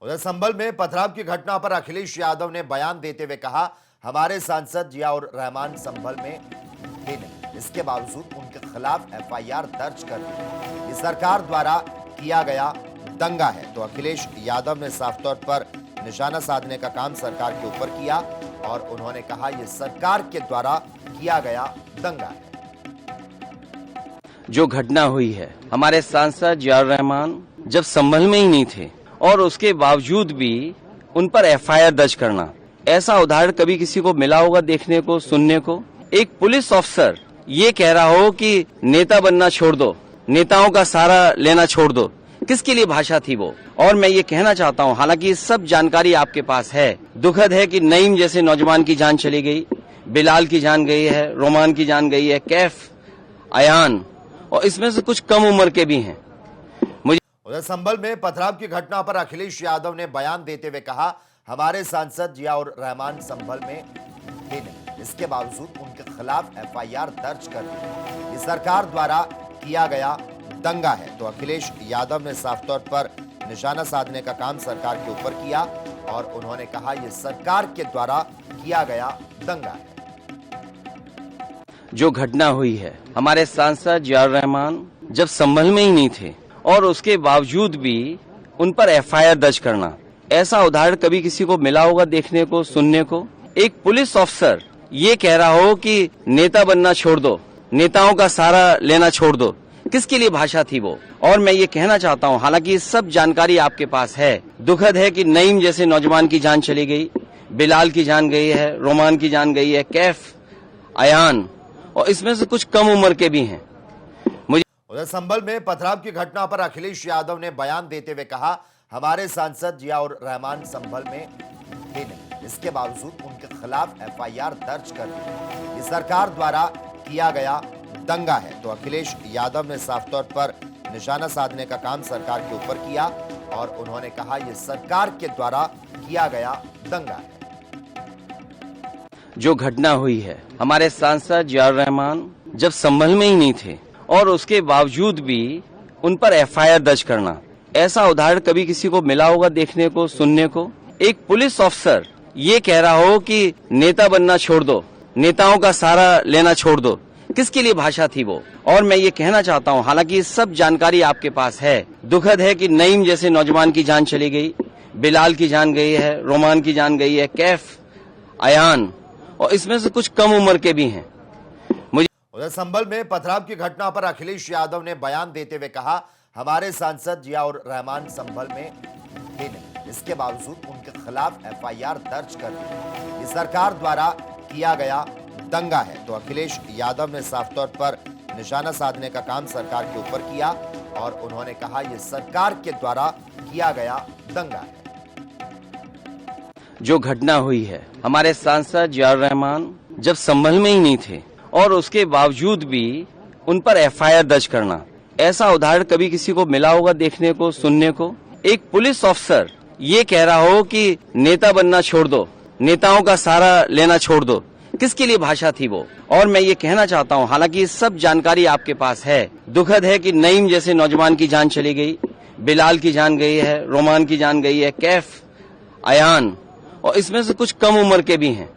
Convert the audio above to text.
उधर संभल में पथराव की घटना पर अखिलेश यादव ने बयान देते हुए कहा, हमारे सांसद जियाउर रहमान संभल में थे नहीं, इसके बावजूद उनके खिलाफ एफआईआर दर्ज कर दी। ये सरकार द्वारा किया गया दंगा है। तो अखिलेश यादव ने साफ तौर पर निशाना साधने का काम सरकार के ऊपर किया और उन्होंने कहा, यह सरकार के द्वारा किया गया दंगा है। जो घटना हुई है, हमारे सांसद जियाउर रहमान जब संभल में ही नहीं थे और उसके बावजूद भी उन पर एफआईआर दर्ज करना, ऐसा उदाहरण कभी किसी को मिला होगा देखने को, सुनने को। एक पुलिस ऑफिसर ये कह रहा हो कि नेता बनना छोड़ दो, नेताओं का सहारा लेना छोड़ दो, किसके लिए भाषा थी वो? और मैं ये कहना चाहता हूँ, हालांकि सब जानकारी आपके पास है, दुखद है कि नईम जैसे नौजवान की जान चली गई, बिलाल की जान गई है, रोमान की जान गई है, कैफ, अयान, और इसमें से कुछ कम उम्र के भी हैं। उधर संभल में पथराव की घटना पर अखिलेश यादव ने बयान देते हुए कहा, हमारे सांसद जियाउर रहमान संभल में थे नहीं, इसके बावजूद उनके खिलाफ एफआईआर दर्ज कर दी। ये सरकार द्वारा किया गया दंगा है। तो अखिलेश यादव ने साफ तौर पर निशाना साधने का काम सरकार के ऊपर किया और उन्होंने कहा, यह सरकार के द्वारा किया गया दंगा है। जो घटना हुई है, हमारे सांसद जियाउर रहमान जब संभल में ही नहीं थे और उसके बावजूद भी उन पर एफआईआर दर्ज करना, ऐसा उदाहरण कभी किसी को मिला होगा देखने को, सुनने को। एक पुलिस ऑफिसर ये कह रहा हो कि नेता बनना छोड़ दो, नेताओं का सहारा लेना छोड़ दो, किसके लिए भाषा थी वो? और मैं ये कहना चाहता हूँ, हालांकि सब जानकारी आपके पास है, दुखद है कि नईम जैसे नौजवान की जान चली गई, बिलाल की जान गई है, रोमान की जान गई है, कैफ, अयान, और इसमें से कुछ कम उम्र के भी हैं। उधर संभल में पथराव की घटना पर अखिलेश यादव ने बयान देते हुए कहा, हमारे सांसद जियाउर रहमान संभल में थे नहीं, इसके बावजूद उनके खिलाफ एफआईआर दर्ज कर दी। ये सरकार द्वारा किया गया दंगा है। तो अखिलेश यादव ने साफ तौर पर निशाना साधने का काम सरकार के ऊपर किया और उन्होंने कहा, यह सरकार के द्वारा किया गया दंगा है। जो घटना हुई है, हमारे सांसद जियाउर रहमान जब संभल में ही नहीं थे और उसके बावजूद भी उन पर एफआईआर दर्ज करना, ऐसा उदाहरण कभी किसी को मिला होगा देखने को, सुनने को। एक पुलिस ऑफिसर ये कह रहा हो कि नेता बनना छोड़ दो, नेताओं का सहारा लेना छोड़ दो, किसके लिए भाषा थी वो? और मैं ये कहना चाहता हूँ, हालांकि सब जानकारी आपके पास है, दुखद है कि नईम जैसे नौजवान की जान चली गई, बिलाल की जान गई है, रोमान की जान गई है, कैफ, अयान, और इसमें से कुछ कम उम्र के भी हैं। उधर संभल में पथराव की घटना पर अखिलेश यादव ने बयान देते हुए कहा, हमारे सांसद जियाउर रहमान संभल में थे नहीं, इसके बावजूद उनके खिलाफ एफआईआर दर्ज कर दी। ये सरकार द्वारा किया गया दंगा है। तो अखिलेश यादव ने साफ तौर पर निशाना साधने का काम सरकार के ऊपर किया और उन्होंने कहा, यह सरकार के द्वारा किया गया दंगा है। जो घटना हुई है, हमारे सांसद जियाउर रहमान जब संभल में ही नहीं थे और उसके बावजूद भी उन पर एफआईआर दर्ज करना, ऐसा उदाहरण कभी किसी को मिला होगा देखने को, सुनने को। एक पुलिस ऑफिसर ये कह रहा हो कि नेता बनना छोड़ दो, नेताओं का सहारा लेना छोड़ दो, किसके लिए भाषा थी वो? और मैं ये कहना चाहता हूँ, हालांकि सब जानकारी आपके पास है, दुखद है कि नईम जैसे नौजवान की जान चली गई, बिलाल की जान गई है, रोमान की जान गई है, कैफ, अयान, और इसमें से कुछ कम उम्र के भी हैं।